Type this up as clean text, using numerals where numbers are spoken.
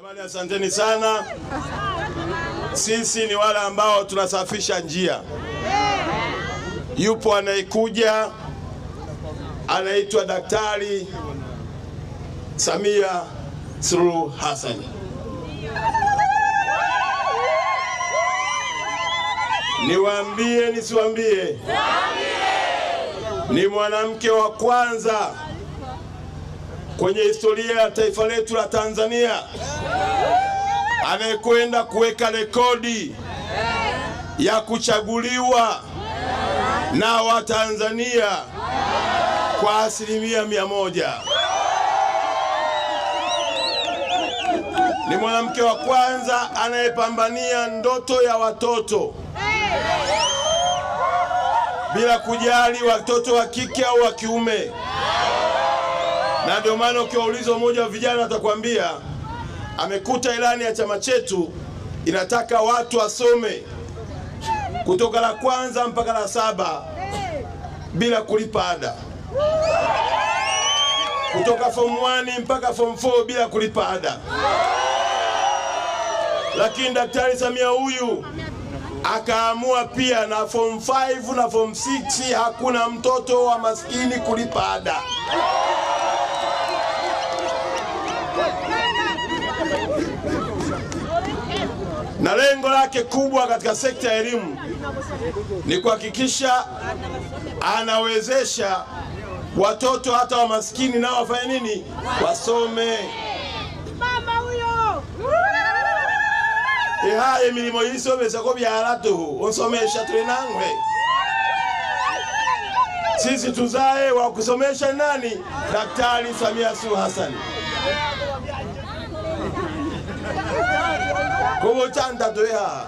Jamani, asanteni sana. Sisi ni wale ambao tunasafisha njia. Yupo anayekuja anaitwa Daktari Samia Suluhu Hassan. Niwaambie nisiwaambie? Ni mwanamke wa kwanza kwenye historia ya taifa letu la Tanzania anayekwenda kuweka rekodi ya kuchaguliwa na Watanzania kwa 100%. Ni mwanamke wa kwanza anayepambania ndoto ya watoto bila kujali watoto wa kike au wa kiume. Na ndio maana ukiwauliza mmoja wa vijana atakwambia amekuta ilani ya chama chetu inataka watu wasome kutoka la kwanza mpaka la 7 bila kulipa ada, kutoka form 1 mpaka form 4 bila kulipa ada. Lakini Daktari Samia huyu akaamua pia na form 5 na form 6 hakuna mtoto wa maskini kulipa ada. Na lengo lake kubwa katika sekta ya elimu ni kuhakikisha anawezesha watoto hata wa maskini nao wafanye nini? Wasome. Mama huyo. Ehaye milimo yisomesa ko byaratu onsomesha tulinangwe. Sisi tuzae wa kusomesha nani? Daktari Samia Suluhu Hassan. Como chanta tu ya?